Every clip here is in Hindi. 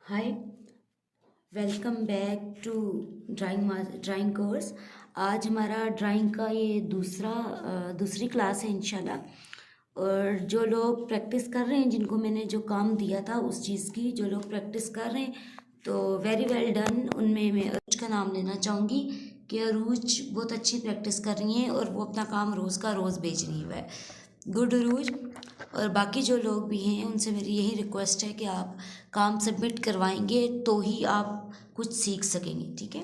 Hi, welcome back to drawing course. आज हमारा ड्राइंग का ये दूसरी क्लास है इंशाल्लाह। और जो लोग प्रैक्टिस कर रहे हैं, जिनको मैंने जो काम दिया था उस चीज़ की, जो लोग प्रैक्टिस कर रहे हैं तो वेरी वेल डन। उनमें मैं अरूज का नाम लेना चाहूँगी कि अरूज बहुत अच्छी प्रैक्टिस कर रही हैं और वो अपना काम रोज़ का रोज़ भेज रही है। गुड अरूज। और बाकी जो लोग भी हैं उनसे मेरी यही रिक्वेस्ट है कि आप काम सबमिट करवाएंगे तो ही आप कुछ सीख सकेंगे, ठीक है।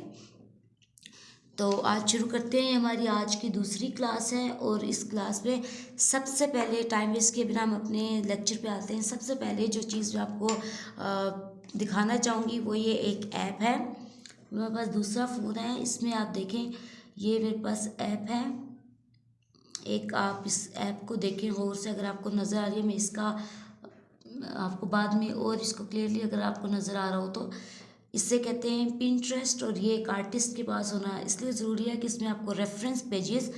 तो आज शुरू करते हैं। हमारी आज की दूसरी क्लास है और इस क्लास में सबसे पहले टाइम वेस्ट किए बिना हम अपने लेक्चर पे आते हैं। सबसे पहले जो चीज़ मैं आपको दिखाना चाहूँगी वो ये एक ऐप है। मेरे पास दूसरा फ़ोन है, इसमें आप देखें ये मेरे पास ऐप है एक। आप इस ऐप को देखें गौर से, अगर आपको नज़र आ रही है। मैं इसका आपको बाद में और इसको क्लियरली अगर आपको नज़र आ रहा हो तो इससे कहते हैं पिंटरेस्ट। और ये एक आर्टिस्ट के पास होना इसलिए ज़रूरी है कि इसमें आपको रेफरेंस पेजेस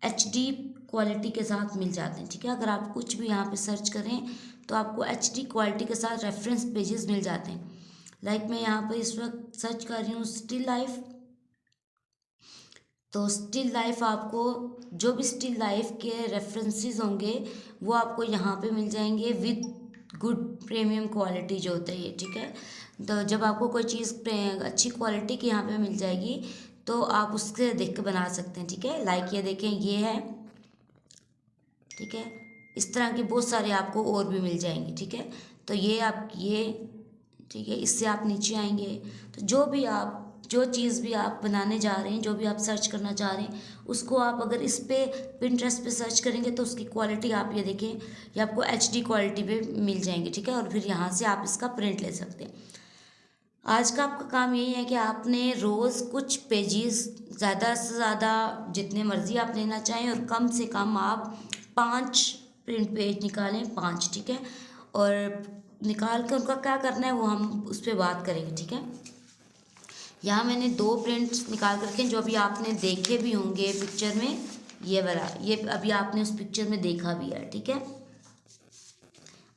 HD क्वालिटी के साथ मिल जाते हैं, ठीक है। अगर आप कुछ भी यहाँ पे सर्च करें तो आपको HD क्वालिटी के साथ रेफरेंस पेजेस मिल जाते हैं। लाइक मैं यहाँ पर इस वक्त सर्च कर रही हूँ स्टिल लाइफ। तो स्टिल लाइफ आपको जो भी स्टिल लाइफ के रेफरेंसेस होंगे वो आपको यहाँ पे मिल जाएंगे विद गुड प्रीमियम क्वालिटी जो होता है ये, ठीक है। तो जब आपको कोई चीज़ अच्छी क्वालिटी की यहाँ पे मिल जाएगी तो आप उससे देख के बना सकते हैं, ठीक है। लाइक ये देखें ये है, ठीक है। इस तरह के बहुत सारे आपको और भी मिल जाएंगे, ठीक है। तो ये आप ये ठीक है, इससे आप नीचे आएंगे तो जो चीज़ भी आप बनाने जा रहे हैं, जो भी आप सर्च करना चाह रहे हैं उसको आप अगर इस पे पिंटरेस्ट पे सर्च करेंगे तो उसकी क्वालिटी आप ये देखें, ये आपको HD क्वालिटी पे मिल जाएंगे, ठीक है। और फिर यहाँ से आप इसका प्रिंट ले सकते हैं। आज का आपका काम यही है कि आपने रोज़ कुछ पेजेस ज़्यादा से ज़्यादा जितने मर्ज़ी आप लेना चाहें और कम से कम आप 5 प्रिंट पेज निकालें, 5, ठीक है। और निकाल कर उनका क्या करना है वो हम उस पर बात करेंगे, ठीक है। यहाँ मैंने 2 प्रिंट्स निकाल कर रखे हैं जो अभी आपने देखे भी होंगे पिक्चर में। ये वाला ये अभी आपने उस पिक्चर में देखा भी है, ठीक है।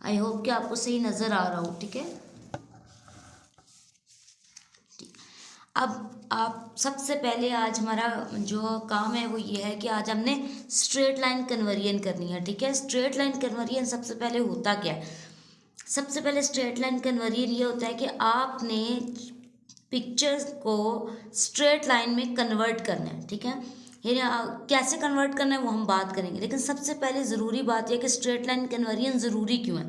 आई होप कि आपको सही नज़र आ रहा हो, ठीक है। अब आप सबसे पहले आज हमारा जो काम है वो ये है कि आज हमने स्ट्रेट लाइन कन्वर्जन करनी है, ठीक है। स्ट्रेट लाइन कन्वर्जन सबसे पहले होता क्या है? सबसे पहले स्ट्रेट लाइन कन्वर्जन ये होता है कि आपने पिक्चर्स को स्ट्रेट लाइन में कन्वर्ट करना है, ठीक है। ये कैसे कन्वर्ट करना है वो हम बात करेंगे, लेकिन सबसे पहले ज़रूरी बात यह कि स्ट्रेट लाइन कन्वर्जन ज़रूरी क्यों है।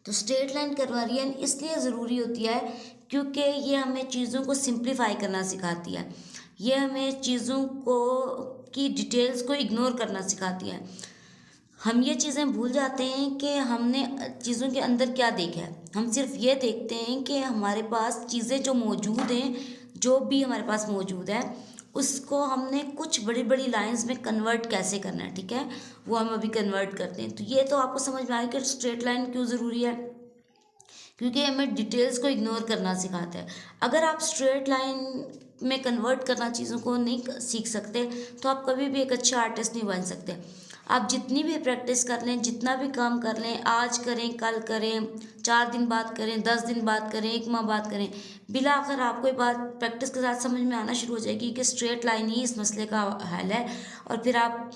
तो स्ट्रेट लाइन कन्वर्जन इसलिए ज़रूरी होती है क्योंकि ये हमें चीज़ों को सिंप्लीफाई करना सिखाती है। ये हमें चीज़ों को की डिटेल्स को इग्नोर करना सिखाती है। हम ये चीज़ें भूल जाते हैं कि हमने चीज़ों के अंदर क्या देखा है। हम सिर्फ ये देखते हैं कि हमारे पास चीज़ें जो मौजूद हैं, जो भी हमारे पास मौजूद है उसको हमने कुछ बड़ी बड़ी लाइंस में कन्वर्ट कैसे करना है, ठीक है। वो हम अभी कन्वर्ट करते हैं। तो ये तो आपको समझ में आया कि स्ट्रेट लाइन क्यों ज़रूरी है, क्योंकि हमें डिटेल्स को इग्नोर करना सिखाता है। अगर आप स्ट्रेट लाइन में कन्वर्ट करना चीज़ों को नहीं सीख सकते तो आप कभी भी एक अच्छे आर्टिस्ट नहीं बन सकते। आप जितनी भी प्रैक्टिस कर लें, जितना भी काम कर लें, आज करें, कल करें, 4 दिन बाद करें, 10 दिन बाद करें, 1 माह बाद करें, बिला आखिर आपको ये बात प्रैक्टिस के साथ समझ में आना शुरू हो जाएगी कि स्ट्रेट लाइन ही इस मसले का हल है। और फिर आप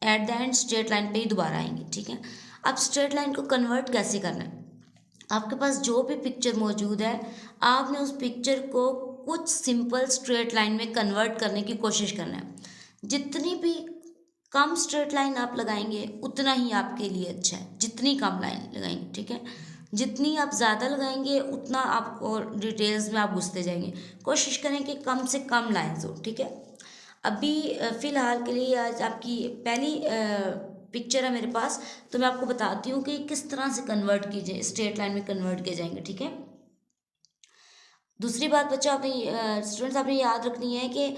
at the end straight line पे ही दोबारा आएंगे, ठीक है। अब स्ट्रेट लाइन को कन्वर्ट कैसे करना है? आपके पास जो भी पिक्चर मौजूद है आपने उस पिक्चर को कुछ सिंपल स्ट्रेट लाइन में कन्वर्ट करने की कोशिश करना है। जितनी भी कम स्ट्रेट लाइन आप लगाएंगे उतना ही आपके लिए अच्छा है। जितनी कम लाइन लगाएंगे, ठीक है। जितनी आप ज़्यादा लगाएंगे उतना आपको डिटेल्स में आप घुसते जाएंगे। कोशिश करें कि कम से कम लाइन्स हो, ठीक है। अभी फ़िलहाल के लिए आज आपकी पहली पिक्चर है मेरे पास, तो मैं आपको बताती हूँ कि किस तरह से कन्वर्ट कीजिए, स्ट्रेट लाइन में कन्वर्ट किए जाएंगे, ठीक है। दूसरी बात बच्चों आपने स्टूडेंट्स आपने याद रखनी है कि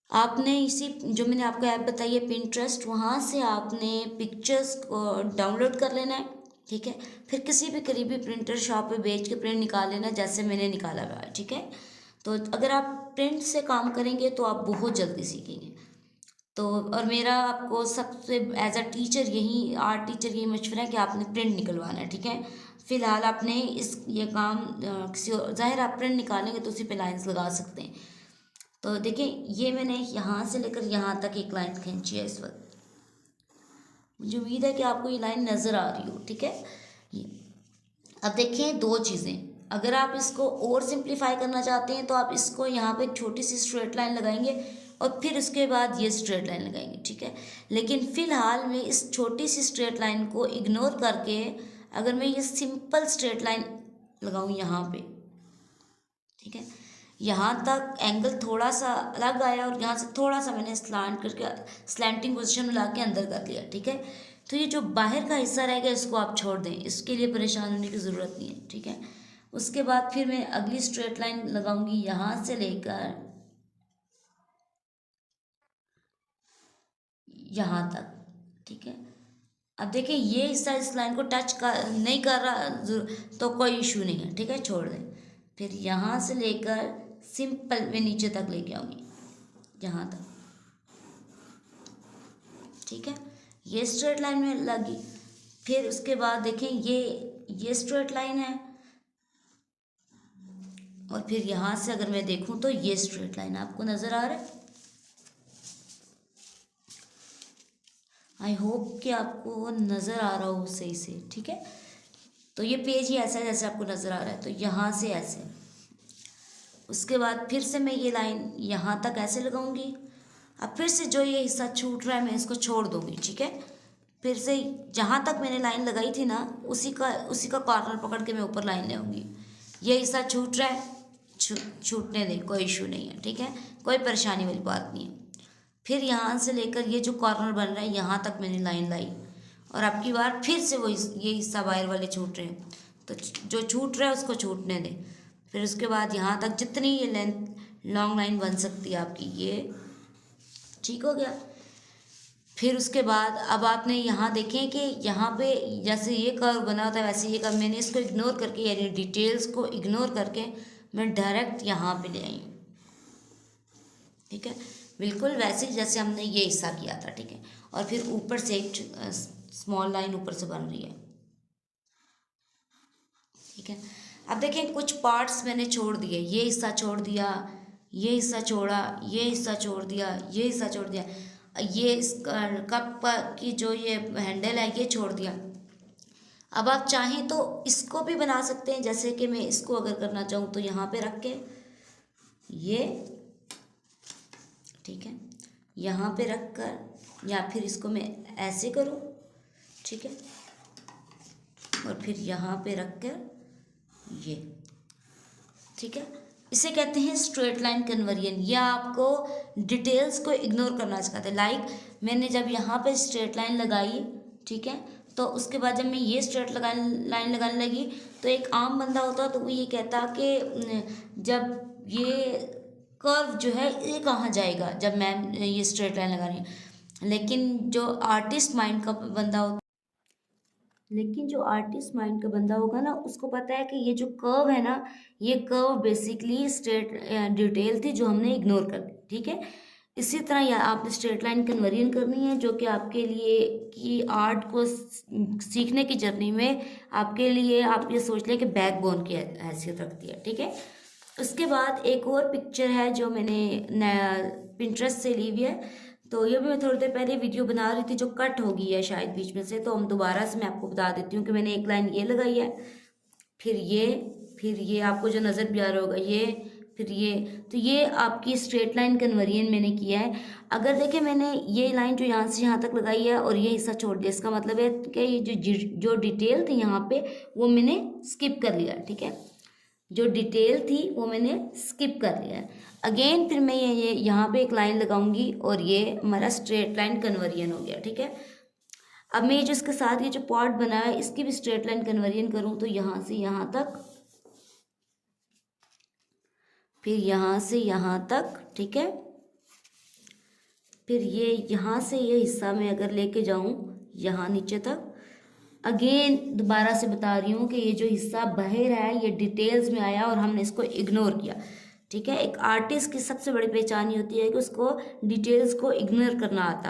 आपने इसी जो मैंने आपको ऐप बताई है पिंटरेस्ट, वहाँ से आपने पिक्चर्स को डाउनलोड कर लेना है, ठीक है। फिर किसी भी करीबी प्रिंटर शॉप पे बेच के प्रिंट निकाल लेना जैसे मैंने निकाला हुआ है, ठीक है। तो अगर आप प्रिंट से काम करेंगे तो आप बहुत जल्दी सीखेंगे। तो और मेरा आपको सबसे एज अ टीचर यही आर्ट टीचर यही मशवरा है कि आपने प्रिंट निकलवाना है, ठीक है। फिलहाल आपने ये काम किसी ज़ाहिर आप प्रिंट निकालेंगे तो उसी पे लाइंस लगा सकते हैं। तो देखिए ये मैंने यहाँ से लेकर यहाँ तक एक लाइन खींची है इस वक्त। मुझे उम्मीद है कि आपको ये लाइन नज़र आ रही हो, ठीक है। ये अब देखें दो चीज़ें, अगर आप इसको और सिंप्लीफाई करना चाहते हैं तो आप इसको यहाँ पे एक छोटी सी स्ट्रेट लाइन लगाएंगे और फिर उसके बाद ये स्ट्रेट लाइन लगाएंगे, ठीक है। लेकिन फ़िलहाल मैं इस छोटी सी स्ट्रेट लाइन को इग्नोर करके अगर मैं ये सिंपल स्ट्रेट लाइन लगाऊँ यहाँ पे, ठीक है, यहाँ तक एंगल थोड़ा सा अलग आया और यहाँ से थोड़ा सा मैंने स्लांट करके स्लैंटिंग पोजीशन में ला के अंदर कर लिया, ठीक है। तो ये जो बाहर का हिस्सा रहेगा इसको आप छोड़ दें, इसके लिए परेशान होने की ज़रूरत नहीं है, ठीक है। उसके बाद फिर मैं अगली स्ट्रेट लाइन लगाऊंगी यहाँ से लेकर यहाँ तक, ठीक है। अब देखिए ये हिस्सा इस लाइन को टच कर नहीं कर रहा तो कोई इशू नहीं है, ठीक है, छोड़ दें। फिर यहाँ से लेकर सिंपल मैं नीचे तक लेके आऊँगी यहाँ तक, ठीक है। ये स्ट्रेट लाइन में लगी। फिर उसके बाद देखें ये स्ट्रेट लाइन है और फिर यहाँ से अगर मैं देखूँ तो ये स्ट्रेट लाइन आपको नज़र आ रहा है। आई होप कि आपको नज़र आ रहा हो सही से, ठीक है। तो ये पेज ही ऐसा है जैसे आपको नज़र आ रहा है, तो यहाँ से ऐसे, उसके बाद फिर से मैं ये लाइन यहाँ तक ऐसे लगाऊंगी। अब फिर से जो ये हिस्सा छूट रहा है मैं इसको छोड़ दूंगी, ठीक है। फिर से जहाँ तक मैंने लाइन लगाई थी ना उसी का कॉर्नर पकड़ के मैं ऊपर लाइन ले आऊँगी। ये हिस्सा छूट रहा है, छूटने दें, कोई इशू नहीं है, ठीक है, कोई परेशानी वाली बात नहीं है। फिर यहाँ से लेकर ये जो कॉर्नर बन रहा है यहाँ तक मैंने लाइन लाई और अब की बार फिर से वो ये हिस्सा बाहर वाले छूट रहे हैं, तो जो छूट रहा है उसको छूटने दें। फिर उसके बाद यहाँ तक जितनी ये लेंथ लॉन्ग लाइन बन सकती है आपकी, ये ठीक हो गया। फिर उसके बाद अब आपने यहाँ देखें कि यहाँ पे जैसे ये कर्व बना होता है वैसे ये कर्व मैंने इसको इग्नोर करके यानी डिटेल्स को इग्नोर करके मैं डायरेक्ट यहाँ पे ले आई, ठीक है, बिल्कुल वैसे ही जैसे हमने ये हिस्सा किया था, ठीक है। और फिर ऊपर से एक स्मॉल लाइन ऊपर से बन रही है, ठीक है। अब देखें कुछ पार्ट्स मैंने छोड़ दिए, ये हिस्सा छोड़ दिया, ये हिस्सा छोड़ा, ये हिस्सा छोड़ दिया, ये हिस्सा छोड़ दिया, ये इस कप की जो ये हैंडल है ये छोड़ दिया। अब आप चाहें तो इसको भी बना सकते हैं, जैसे कि मैं इसको अगर करना चाहूँ तो यहाँ पे रख के ये, ठीक है, यहाँ पे रख कर या फिर इसको मैं ऐसे करूँ, ठीक है, और फिर यहाँ पे रख कर ये, ठीक है। इसे कहते हैं स्ट्रेट लाइन कन्वर्जन। या आपको डिटेल्स को इग्नोर करना सिखाते हैं। लाइक मैंने जब यहाँ पे स्ट्रेट लाइन लगाई, ठीक है, तो उसके बाद जब मैं ये स्ट्रेट लाइन लगाने लगी तो एक आम बंदा होता तो वो ये कहता कि जब ये कर्व जो है ये कहाँ जाएगा जब मैं ये स्ट्रेट लाइन लगा रही हूँ। लेकिन जो आर्टिस्ट माइंड का बंदा होगा ना उसको पता है कि ये जो कर्व है ना ये कर्व बेसिकली स्ट्रेट डिटेल थी जो हमने इग्नोर कर दी, ठीक है। इसी तरह या आपने स्ट्रेट लाइन कन्वर्जन करनी है जो कि आपके लिए कि आर्ट को सीखने की जर्नी में आपके लिए आप ये सोच लें कि बैकबोन की हैसियत रखती है, ठीक है। उसके बाद एक और पिक्चर है जो मैंने पिंटरेस्ट से ली हुई है, तो ये भी मैं थोड़ी देर पहले वीडियो बना रही थी जो कट हो गई है शायद बीच में से, तो हम दोबारा से मैं आपको बता देती हूँ कि मैंने एक लाइन ये लगाई है, फिर ये आपको जो नज़र भी आ रहा होगा ये, फिर ये, तो ये आपकी स्ट्रेट लाइन कन्वर्जन मैंने किया है। अगर देखें मैंने ये लाइन जो यहाँ से यहाँ तक लगाई है और ये हिस्सा छोड़ दिया, इसका मतलब है कि ये जो डिटेल थी यहाँ पे वो मैंने स्किप कर लिया, ठीक है, जो डिटेल थी वो मैंने स्किप कर लिया है। अगेन फिर मैं ये यहाँ पे एक लाइन लगाऊंगी और ये हमारा स्ट्रेट लाइन कन्वर्जन हो गया, ठीक है। अब मैं जो इसके साथ ये जो पॉट बना है इसकी भी स्ट्रेट लाइन कन्वर्जन करूँ तो यहाँ से यहाँ तक, फिर यहाँ से यहाँ तक, ठीक है, फिर ये यहाँ से ये हिस्सा मैं अगर लेके जाऊँ यहाँ नीचे तक, अगेन दोबारा से बता रही हूँ कि ये जो हिस्सा बाहर है ये डिटेल्स में आया और हमने इसको इग्नोर किया। ठीक है। एक आर्टिस्ट की सबसे बड़ी पहचान ये होती है कि उसको डिटेल्स को इग्नोर करना आता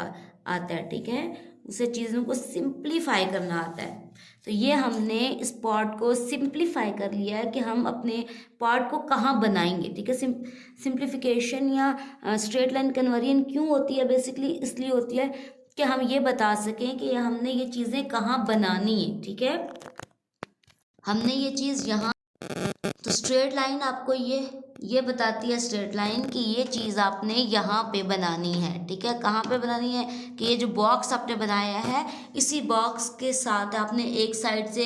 है, ठीक है, उसे चीज़ों को सिंप्लीफाई करना आता है। तो ये हमने इस पार्ट को सिंप्लीफाई कर लिया है कि हम अपने पार्ट को कहाँ बनाएंगे, ठीक है। सिंप्लीफिकेशन या स्ट्रेट लाइन कन्वर्जन क्यों होती है, बेसिकली इसलिए होती है कि हम ये बता सकें कि हमने ये चीज़ें कहाँ बनानी है, ठीक है, हमने ये चीज़ यहाँ। तो स्ट्रेट लाइन आपको ये बताती है स्ट्रेट लाइन कि ये चीज़ आपने यहाँ पे बनानी है, ठीक है। कहाँ पे बनानी है कि ये जो बॉक्स आपने बनाया है, इसी बॉक्स के साथ आपने एक साइड से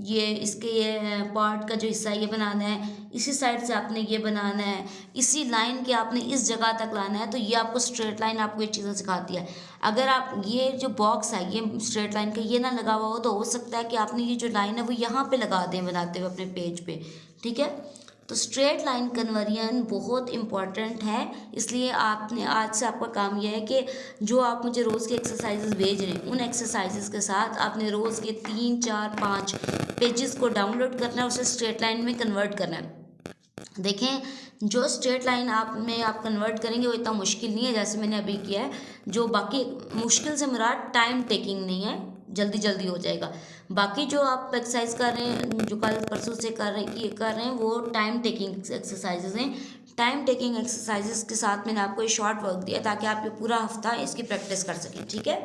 ये इसके ये पार्ट का जो हिस्सा ये बनाना है, इसी साइड से आपने ये बनाना है, इसी लाइन के आपने इस जगह तक लाना है। तो ये आपको स्ट्रेट लाइन आपको ये चीज़ें सिखाती है। अगर आप ये जो बॉक्स है ये स्ट्रेट लाइन का ये ना लगा हुआ हो तो हो सकता है कि आपने ये जो लाइन है वो यहाँ पे लगा दें बनाते हुए अपने पेज पे, ठीक है। तो स्ट्रेट लाइन कन्वर्जन बहुत इंपॉर्टेंट है, इसलिए आपने आज से आपका काम यह है कि जो आप मुझे रोज़ के एक्सरसाइजेस भेज रहे हैं उन एक्सरसाइजेस के साथ आपने रोज़ के 3 4 5 पेजेस को डाउनलोड करना है, उसे स्ट्रेट लाइन में कन्वर्ट करना है। देखें, जो स्ट्रेट लाइन आप कन्वर्ट करेंगे वो इतना मुश्किल नहीं है जैसे मैंने अभी किया है। जो बाकी मुश्किल से मुराद टाइम टेकिंग नहीं है, जल्दी जल्दी हो जाएगा। बाकी जो आप एक्सरसाइज कर रहे हैं, जो कल परसों से कर रहे हैं वो टाइम टेकिंग एक्सरसाइजेज हैं। टाइम टेकिंग एक्सरसाइजेज के साथ मैंने आपको ये शॉर्ट वर्क दिया ताकि आप ये पूरा हफ्ता इसकी प्रैक्टिस कर सकें, ठीक है।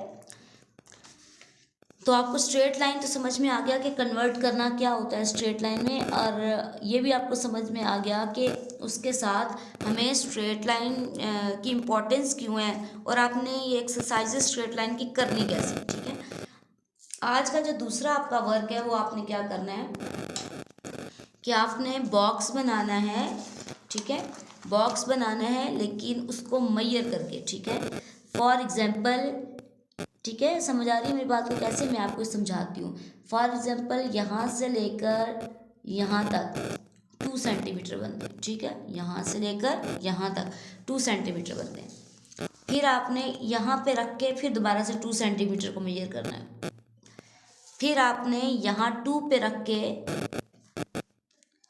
तो आपको स्ट्रेट लाइन तो समझ में आ गया कि कन्वर्ट करना क्या होता है स्ट्रेट लाइन में, और ये भी आपको समझ में आ गया कि उसके साथ हमें स्ट्रेट लाइन की इम्पोर्टेंस क्यों है और आपने ये एक्सरसाइजेज स्ट्रेट लाइन की करनी कैसे, ठीक है। आज का जो दूसरा आपका वर्क है वो आपने क्या करना है कि आपने बॉक्स बनाना है, ठीक है, बॉक्स बनाना है लेकिन उसको मेजर करके, ठीक है। फॉर एग्जांपल, ठीक है, समझ आ रही है मेरी बात को कैसे, मैं आपको समझाती हूँ। फॉर एग्जांपल यहाँ से लेकर यहाँ तक 2 सेंटीमीटर बनते हैं, ठीक है, यहाँ से लेकर यहाँ तक 2 सेंटीमीटर बनते हैं। फिर आपने यहाँ पे रख के फिर दोबारा से 2 सेंटीमीटर को मेजर करना है। फिर आपने यहाँ 2 पे रख के,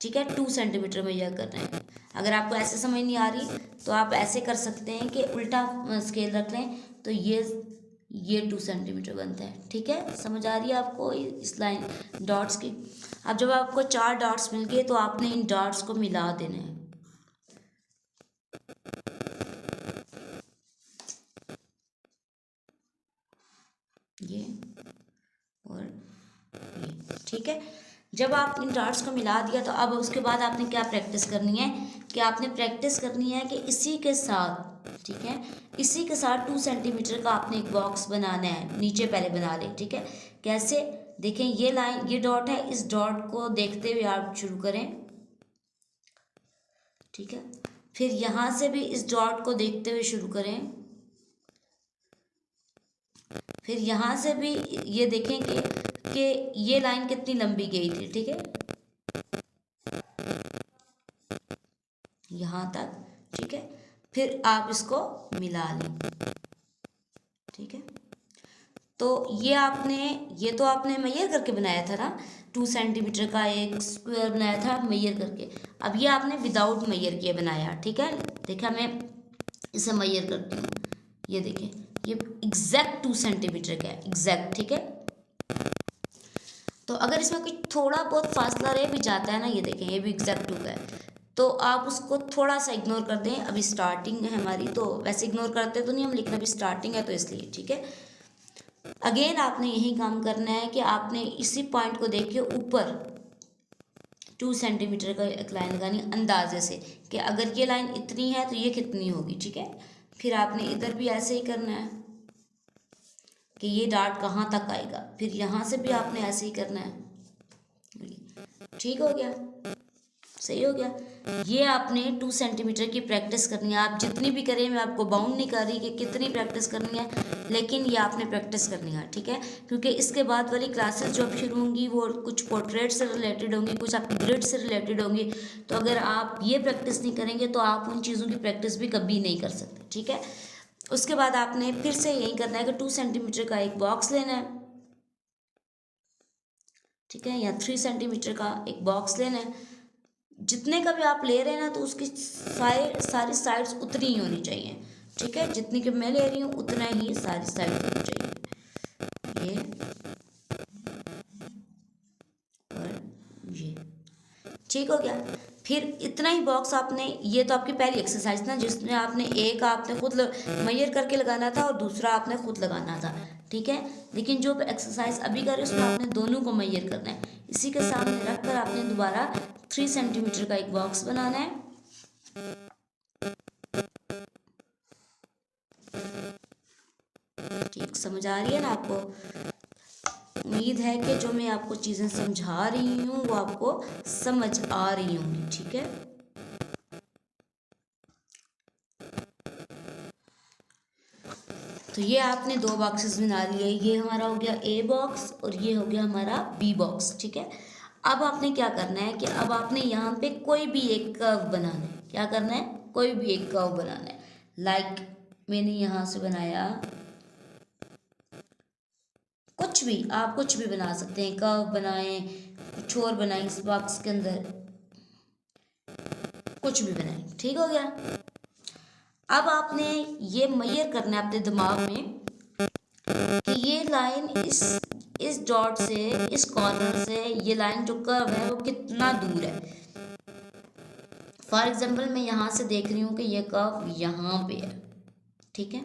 ठीक है, 2 सेंटीमीटर मेजर करना है। अगर आपको ऐसे समझ नहीं आ रही तो आप ऐसे कर सकते हैं कि उल्टा स्केल रख लें तो ये 2 सेंटीमीटर बनता है, ठीक है। समझ आ रही है आपको इस लाइन डॉट्स की। अब जब आपको 4 डॉट्स मिल गए तो आपने इन डॉट्स को मिला देना है, ये और ये, ठीक है। जब आप इन डॉट्स को मिला दिया तो अब उसके बाद आपने क्या प्रैक्टिस करनी है कि आपने प्रैक्टिस करनी है कि इसी के साथ, ठीक है, इसी के साथ 2 सेंटीमीटर का आपने एक बॉक्स बनाना है। नीचे पहले बना लें, ठीक है। कैसे, देखें, ये लाइन, ये डॉट है, इस डॉट को देखते हुए आप शुरू करें, ठीक है। फिर यहाँ से भी इस डॉट को देखते हुए शुरू करें। फिर यहाँ से भी ये देखेंगे कि ये लाइन कितनी लंबी गई थी, ठीक है, यहाँ तक, ठीक है। फिर आप इसको मिला लें, ठीक है। तो ये तो आपने मेजर करके बनाया था ना, 2 सेंटीमीटर का एक स्क्वायर बनाया था मेजर करके। अब ये आपने विदाउट मेजर किए बनाया, ठीक है। देखा, मैं इसे मेजर करती हूँ, ये देखें, ये एग्जैक्ट 2 सेंटीमीटर का है, एग्जैक्ट, ठीक है। तो अगर इसमें कोई थोड़ा बहुत फासला रह भी जाता है ना, ये देखें, ये भी एग्जैक्ट 2 का है, तो आप उसको थोड़ा सा इग्नोर कर दें। अभी स्टार्टिंग है हमारी, तो वैसे इग्नोर करते तो नहीं हम, लेकिन अभी स्टार्टिंग है तो इसलिए, ठीक है। अगेन आपने यही काम करना है कि आपने इसी पॉइंट को देख के ऊपर 2 सेंटीमीटर का एक लाइन लगानी अंदाजे से कि अगर ये लाइन इतनी है तो ये कितनी होगी, ठीक है। फिर आपने इधर भी ऐसे ही करना है कि ये डॉट कहाँ तक आएगा। फिर यहाँ से भी आपने ऐसे ही करना है, ठीक हो गया, सही हो गया। ये आपने 2 सेंटीमीटर की प्रैक्टिस करनी है। आप जितनी भी करें, मैं आपको बाउंड नहीं कर रही कि कितनी प्रैक्टिस करनी है, लेकिन ये आपने प्रैक्टिस करनी है, ठीक है। क्योंकि इसके बाद वाली क्लासेस जो अब शुरू होंगी वो कुछ पोर्ट्रेट से रिलेटेड होंगी, कुछ आपकी ग्रिड से रिलेटेड होंगी। तो अगर आप ये प्रैक्टिस नहीं करेंगे तो आप उन चीज़ों की प्रैक्टिस भी कभी नहीं कर सकते, ठीक है। उसके बाद आपने फिर से यही करना है कि 2 सेंटीमीटर का एक बॉक्स लेना है, ठीक है, या 3 सेंटीमीटर का एक बॉक्स लेना है। जितने का भी आप ले रहे हैं ना तो उसकी सारी साइड्स उतनी ही होनी चाहिए, ठीक है। जितनी की मैं ले रही हूँ उतना ही सारी साइड होनी चाहिए, ये और ये, ठीक हो गया। फिर इतना ही बॉक्स आपने, ये तो आपकी पहली एक्सरसाइज ना जिसमें आपने एक आपने खुद मेजर करके लगाना था और दूसरा आपने खुद लगाना था, ठीक है। लेकिन जो एक्सरसाइज अभी कर रहे हैं उसमें आपने दोनों को मेजर करना है। इसी के सामने रखकर आपने दोबारा 3 सेंटीमीटर का एक बॉक्स बनाना है। ठीक समझ आ रही है ना आपको? उम्मीद है कि जो मैं आपको चीज़ें समझा रही हूँ वो आपको समझ आ रही होंगी, ठीक है। तो ये आपने 2 बॉक्सेस बना लिए, ये हमारा हो गया ए बॉक्स और ये हो गया हमारा बी बॉक्स, ठीक है। अब आपने क्या करना है कि अब आपने यहाँ पे कोई भी एक कर्व बनाना है। क्या करना है? कोई भी एक कर्व बनाना है। लाइक मैंने यहाँ से बनाया, कुछ भी आप कुछ भी बना सकते हैं, कर्व बनाएं, कुछ और बनाएं, इस बॉक्स के अंदर कुछ भी बनाएं, ठीक हो गया। अब आपने ये मेजर करना है अपने दिमाग में कि ये लाइन इस डॉट से, इस कॉर्नर से, ये लाइन जो कर्व है वो कितना दूर है। फॉर एग्जाम्पल मैं यहाँ से देख रही हूँ कि ये कर्व यहाँ पे है, ठीक है।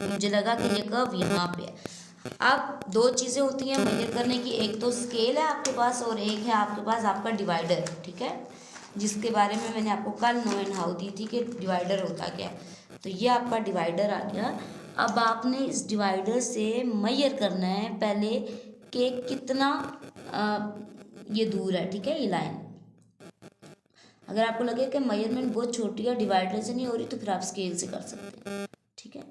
मुझे लगा कि ये कर्व यहाँ पे है। अब 2 चीज़ें होती हैं मेजर करने की, एक तो स्केल है आपके पास और एक है आपके पास आपका डिवाइडर, ठीक है, जिसके बारे में मैंने आपको कल नो एंड हाउ दी थी कि डिवाइडर होता क्या है। तो ये आपका डिवाइडर आ गया। अब आपने इस डिवाइडर से मेजर करना है पहले कि कितना ये दूर है, ठीक है, ये लाइन। अगर आपको लगे कि मेजरमेंट बहुत छोटी है, डिवाइडर से नहीं हो रही, तो फिर आप स्केल से कर सकते हैं, ठीक है।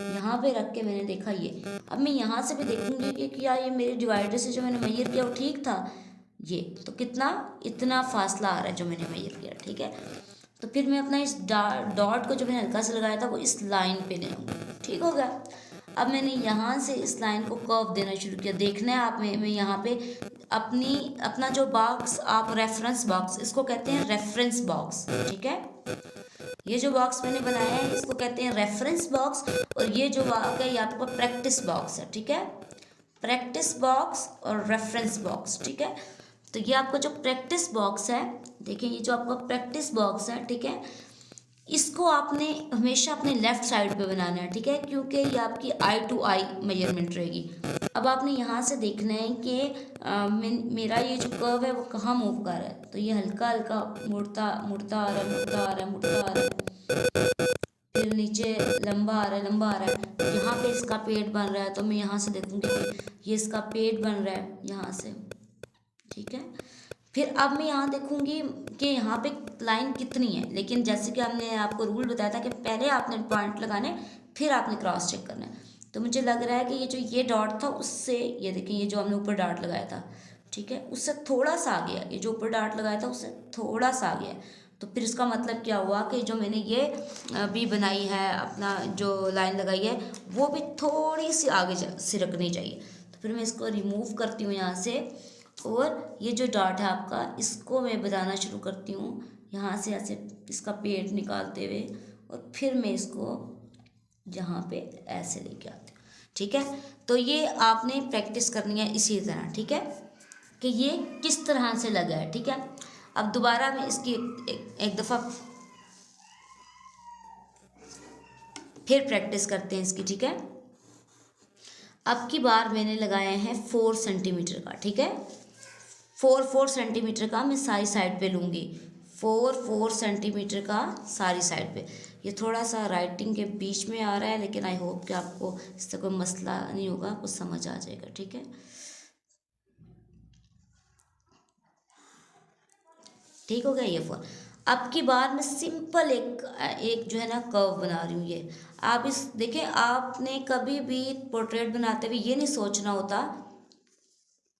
यहाँ पे रख के मैंने देखा ये, अब मैं यहाँ से भी देखूंगी कि क्या ये मेरे डिवाइडर से जो मैंने मेजर किया वो ठीक था। ये तो कितना, इतना फासला आ रहा है जो मैंने मेजर किया, ठीक है। तो फिर मैं अपना इस डॉट को जो मैंने हल्का से लगाया था वो इस लाइन पे ले आऊँगी, ठीक हो गया। अब मैंने यहाँ से इस लाइन को कर्व देना शुरू किया। देखना है आप मैं यहाँ पे अपना जो बॉक्स, आप रेफरेंस बॉक्स, इसको कहते हैं रेफरेंस बॉक्स, ठीक है। ये जो बॉक्स मैंने बनाया है इसको कहते हैं रेफरेंस बॉक्स, और ये जो बॉक्स है ये आपका प्रैक्टिस बॉक्स है, ठीक है। प्रैक्टिस बॉक्स और रेफरेंस बॉक्स, ठीक है। तो ये आपका जो प्रैक्टिस बॉक्स है, देखिए ये जो आपका प्रैक्टिस बॉक्स है, ठीक है, इसको आपने हमेशा अपने लेफ्ट साइड पे बनाना है, ठीक है, क्योंकि ये आपकी आई टू आई मेजरमेंट रहेगी। अब आपने यहाँ से देखना है कि मेरा ये जो कर्व है वो कहाँ मूव कर रहा है। तो ये हल्का हल्का मुड़ता मुड़ता आ रहा है, मुड़ता आ रहा है, मुड़ता आ रहा है, फिर नीचे लंबा आ रहा है, लंबा आ रहा है। यहाँ पे इसका पेट बन रहा है, तो मैं यहाँ से देखूँगी कि ये इसका पेट बन रहा है यहाँ से, ठीक है। फिर अब मैं यहाँ देखूंगी कि यहाँ पे लाइन कितनी है। लेकिन जैसे कि हमने आपको रूल बताया था कि पहले आपने पॉइंट लगाने, फिर आपने क्रॉस चेक करना है। तो मुझे लग रहा है कि ये जो ये डॉट था उससे, ये देखिए ये जो हमने ऊपर डॉट लगाया था, ठीक है, उससे थोड़ा सा आ गया। ये जो ऊपर डॉट लगाया था उससे थोड़ा सा आ गया। तो फिर इसका मतलब क्या हुआ कि जो मैंने ये भी बनाई है, अपना जो लाइन लगाई है, वो भी थोड़ी सी आगे से रखनी चाहिए। तो फिर मैं इसको रिमूव करती हूँ यहाँ से, और ये जो डॉट है आपका, इसको मैं बताना शुरू करती हूँ यहाँ से ऐसे इसका पेट निकालते हुए, और फिर मैं इसको यहाँ पे ऐसे लेके आती हूँ, ठीक है। तो ये आपने प्रैक्टिस करनी है इसी तरह, ठीक है, कि ये किस तरह से लगा है, ठीक है। अब दोबारा मैं इसकी एक दफ़ा फिर प्रैक्टिस करते हैं इसकी, ठीक है। अब की बार मैंने लगाया है 4 सेंटीमीटर का, ठीक है, 4 सेंटीमीटर का मैं सारी साइड पे लूँगी, 4 सेंटीमीटर का सारी साइड पे। ये थोड़ा सा राइटिंग के बीच में आ रहा है, लेकिन आई होप कि आपको इससे कोई मसला नहीं होगा, आपको समझ आ जाएगा, ठीक है। ठीक हो गया ये 4। अब की बार मैं सिंपल एक जो है ना कर्व बना रही हूँ। ये आप इस देखें, आपने कभी भी पोर्ट्रेट बनाते हुए ये नहीं सोचना होता,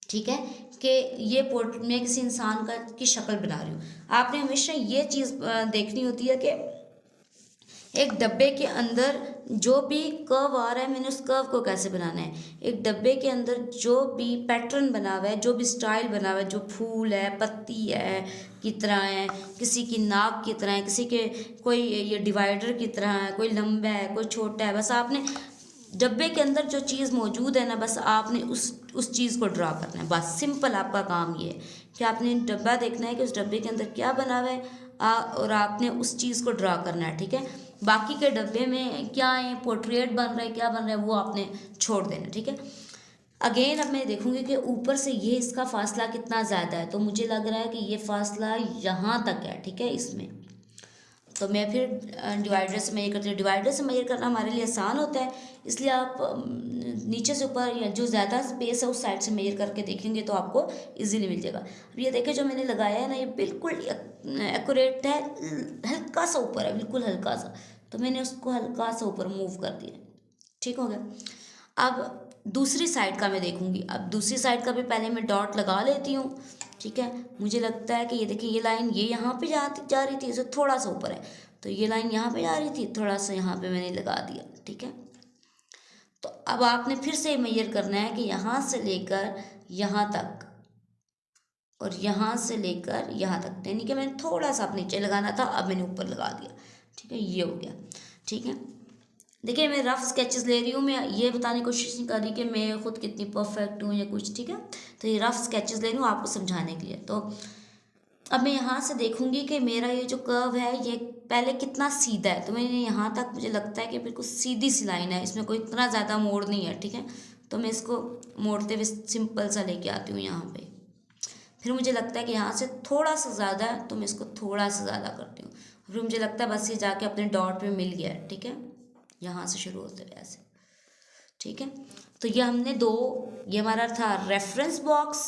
ठीक है, कि ये मैं किसी इंसान की शक्ल बना रही हूँ। आपने हमेशा ये चीज़ देखनी होती है कि एक डब्बे के अंदर जो भी कर्व आ रहा है मैंने उस कर्व को कैसे बनाना है। एक डब्बे के अंदर जो भी पैटर्न बना हुआ है, जो भी स्टाइल बना हुआ है, जो फूल है, पत्ती है की तरह है, किसी की नाक की तरह है, किसी के कोई ये डिवाइडर की तरह है, कोई लंबा है, कोई छोटा है, बस आपने डब्बे के अंदर जो चीज़ मौजूद है ना, बस आपने उस चीज़ को ड्रा करना है। बस सिंपल आपका काम ये है कि आपने डब्बा देखना है कि उस डब्बे के अंदर क्या बना हुआ है, और आपने उस चीज़ को ड्रा करना है, ठीक है। बाकी के डब्बे में क्या है, पोर्ट्रेट बन रहा है, क्या बन रहा है, वो आपने छोड़ देना, ठीक है। अगेन अब मैं देखूंगी कि ऊपर से ये इसका फासला कितना ज़्यादा है, तो मुझे लग रहा है कि ये फासला यहाँ तक है, ठीक है। इसमें तो मैं फिर डिवाइडर से मेजर करती हूँ। डिवाइडर से मेजर करना हमारे लिए आसान होता है, इसलिए आप नीचे से ऊपर या जो ज़्यादा स्पेस है उस साइड से मेजर करके देखेंगे तो आपको इजीली मिल जाएगा। अब ये देखें जो मैंने लगाया है ना, ये बिल्कुल एक्यूरेट है, हल्का सा ऊपर है, बिल्कुल हल्का सा, तो मैंने उसको हल्का सा ऊपर मूव कर दिया, ठीक हो गया। अब दूसरी साइड का मैं देखूंगी। अब दूसरी साइड का भी पहले मैं डॉट लगा लेती हूँ, ठीक है। मुझे लगता है कि ये देखिए, ये लाइन ये यहाँ पे जा रही थी, इसे थोड़ा सा ऊपर है, तो ये लाइन यहाँ पे जा रही थी, थोड़ा सा यहाँ पे मैंने लगा दिया, ठीक है। तो अब आपने फिर से मेजर करना है कि यहाँ से लेकर यहाँ तक और यहाँ से लेकर यहाँ तक, यानी कि मैंने थोड़ा सा अपने नीचे लगाना था, अब मैंने ऊपर लगा दिया, ठीक है। ये हो गया, ठीक है। देखिए मैं रफ स्केचेस ले रही हूँ, मैं ये बताने की कोशिश नहीं कर रही कि मैं खुद कितनी परफेक्ट हूँ या कुछ, ठीक है। तो ये रफ स्केचेस ले रही हूँ आपको समझाने के लिए। तो अब मैं यहाँ से देखूंगी कि मेरा ये जो कर्व है ये पहले कितना सीधा है, तो मैंने यहाँ तक मुझे लगता है कि बिल्कुल सीधी सी लाइन है, इसमें कोई इतना ज़्यादा मोड़ नहीं है, ठीक है। तो मैं इसको मोड़ते हुए सिंपल सा लेके आती हूँ यहाँ पे। फिर मुझे लगता है कि यहाँ से थोड़ा सा ज़्यादा है, तो मैं इसको थोड़ा सा ज़्यादा करती हूँ। फिर मुझे लगता है बस ये जाके अपने डॉट पे मिल गया है, ठीक है। यहाँ से शुरू होते हुए ऐसे, ठीक है। तो ये हमने ये हमारा था रेफरेंस बॉक्स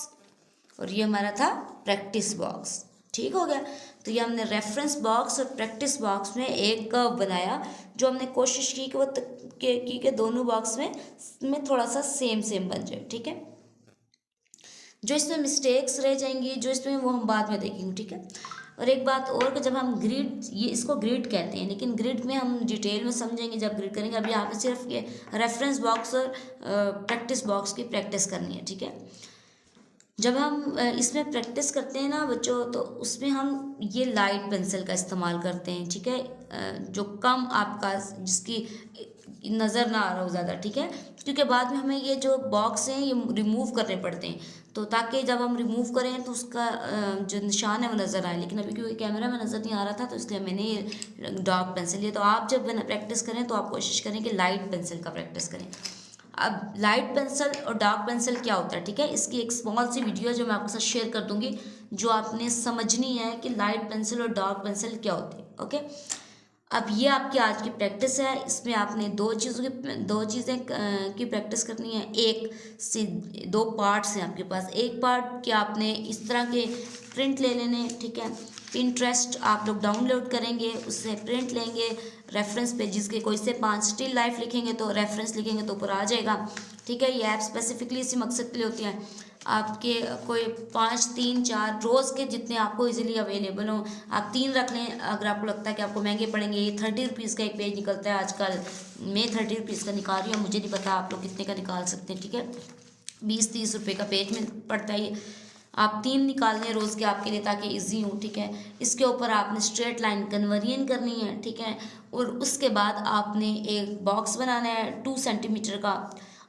और ये हमारा था प्रैक्टिस बॉक्स, ठीक हो गया। तो ये हमने रेफरेंस बॉक्स और प्रैक्टिस बॉक्स में एक कर्व बनाया, जो हमने कोशिश की कि वो कि दोनों बॉक्स में थोड़ा सा सेम बन जाए, ठीक है। जो इसमें मिस्टेक्स रह जाएंगी, जो इसमें, वो हम बाद में देखेंगे, ठीक है। और एक बात और कि जब हम ग्रिड, ये इसको ग्रिड कहते हैं, लेकिन ग्रिड में हम डिटेल में समझेंगे जब ग्रिड करेंगे। अभी आपने सिर्फ ये रेफरेंस बॉक्स और प्रैक्टिस बॉक्स की प्रैक्टिस करनी है, ठीक है। जब हम इसमें प्रैक्टिस करते हैं ना बच्चों, तो उसमें हम ये लाइट पेंसिल का इस्तेमाल करते हैं, ठीक है। जो कम आपका, जिसकी नज़र ना आ रहा हो ज़्यादा, ठीक है। क्योंकि बाद में हमें ये जो बॉक्स हैं ये रिमूव करने पड़ते हैं, तो ताकि जब हम रिमूव करें तो उसका जो निशान है वो नज़र आए। लेकिन अभी क्योंकि कैमरा में नज़र नहीं आ रहा था, तो इसलिए मैंने ये डार्क पेंसिल लिया। तो आप जब प्रैक्टिस करें तो आप कोशिश करें कि लाइट पेंसिल का प्रैक्टिस करें। अब लाइट पेंसिल और डार्क पेंसिल क्या होता है, ठीक है, इसकी एक स्मॉल सी वीडियो जो मैं आपके साथ शेयर कर दूंगी, जो आपने समझनी है कि लाइट पेंसिल और डार्क पेंसिल क्या होती है, ओके। अब ये आपकी आज की प्रैक्टिस है, इसमें आपने दो चीज़ें की प्रैक्टिस करनी है। एक से दो पार्ट्स हैं आपके पास। एक पार्ट कि आपने इस तरह के प्रिंट ले लेने, ठीक है। पिंटरेस्ट आप लोग डाउनलोड करेंगे, उससे प्रिंट लेंगे, रेफरेंस पेजेस के कोई से 5 स्टिल लाइफ लिखेंगे तो रेफरेंस लिखेंगे तो ऊपर आ जाएगा, ठीक है। ये ऐप स्पेसिफिकली इसी मकसद के लिए होती हैं। आपके कोई 5, 3, 4 रोज़ के जितने आपको इजीली अवेलेबल हों, आप 3 रख लें। अगर आपको लगता है कि आपको महंगे पड़ेंगे, ये 30 रुपीज़ का एक पेज निकलता है आजकल, मैं 30 रुपीज़ का निकाल रही हूँ, मुझे नहीं पता आप लोग कितने का निकाल सकते हैं, ठीक है। 20-30 रुपये का पेज में पड़ता है ये। आप 3 निकाल लें रोज़ के आपके लिए, ताकि इजी हो, ठीक है। इसके ऊपर आपने स्ट्रेट लाइन कन्वर्जन करनी है, ठीक है। और उसके बाद आपने एक बॉक्स बनाना है 2 सेंटीमीटर का,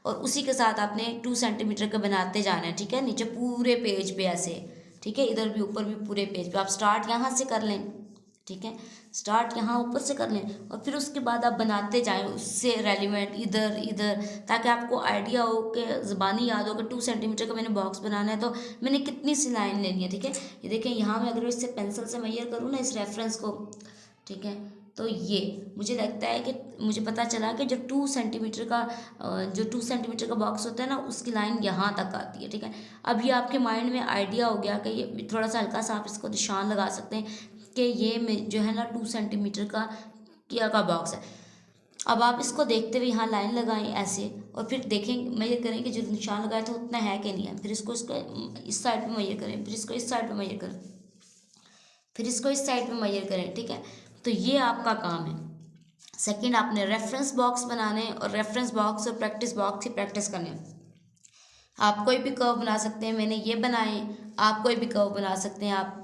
और उसी के साथ आपने 2 सेंटीमीटर का बनाते जाना है, ठीक है। नीचे पूरे पेज पे ऐसे, ठीक है, इधर भी ऊपर भी पूरे पेज पे। आप स्टार्ट यहाँ से कर लें, ठीक है, स्टार्ट यहाँ ऊपर से कर लें, और फिर उसके बाद आप बनाते जाएं उससे रेलिवेंट इधर इधर, ताकि आपको आइडिया हो कि ज़बानी याद हो कि 2 सेंटीमीटर का मैंने बॉक्स बनाना है तो मैंने कितनी सी लाइन लेनी है, ठीक है। ये देखें यहाँ मैं अगर इससे पेंसिल से मेजर करूँ ना इस रेफरेंस को, ठीक है, तो ये मुझे लगता है कि मुझे पता चला कि जो 2 सेंटीमीटर का बॉक्स होता है ना, उसकी लाइन यहाँ तक आती है, ठीक है। अब ये आपके माइंड में आइडिया हो गया कि ये थोड़ा सा हल्का सा आप इसको निशान लगा सकते हैं कि ये जो है ना 2 सेंटीमीटर का बॉक्स है। अब आप इसको देखते हुए यहाँ लाइन लगाएं ऐसे, और फिर देखें मेजर करें कि जो निशान लगाया था उतना है कि नहीं है। फिर इसको इस साइड पे मेजर करें, फिर इसको इस साइड पे मेजर करें, फिर इसको इस साइड पे मेजर करें, ठीक है। तो ये आपका काम है। सेकंड, आपने रेफरेंस बॉक्स बनाने और रेफरेंस बॉक्स और प्रैक्टिस बॉक्स की प्रैक्टिस करनी है। आप कोई भी कर्व बना सकते हैं, मैंने ये बनाए, आप कोई भी कर्व बना सकते हैं, आप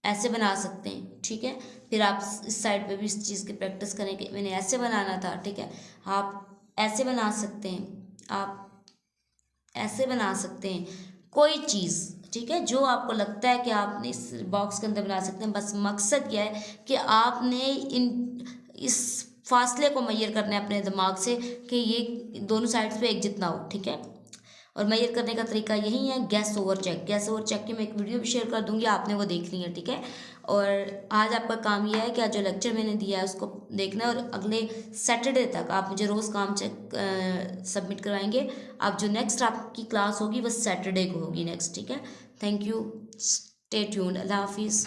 ऐसे बना सकते हैं, ठीक है। फिर आप इस साइड पे भी इस चीज़ की प्रैक्टिस करें कि मैंने ऐसे बनाना था, ठीक है। आप ऐसे बना सकते हैं, आप ऐसे बना सकते हैं, कोई चीज़, ठीक है, जो आपको लगता है कि आपने इस बॉक्स के अंदर बना सकते हैं। बस मकसद यह है कि आपने इस फासले को मैयर करना है अपने दिमाग से कि ये दोनों साइड्स पे एक जितना हो, ठीक है। और मेजर करने का तरीका यही है, गैस ओवर चेक। गैस ओवर चेक की मैं एक वीडियो भी शेयर कर दूंगी, आपने वो देखनी है, ठीक है। और आज आपका काम यह है कि आज जो लेक्चर मैंने दिया है उसको देखना है, और अगले सैटरडे तक आप मुझे रोज़ काम चेक सबमिट करवाएंगे। अब जो नेक्स्ट आपकी क्लास होगी वो सैटरडे को होगी नेक्स्ट, ठीक है। थैंक यू, स्टे ट्यून्ड, अल्लाह हाफिज़।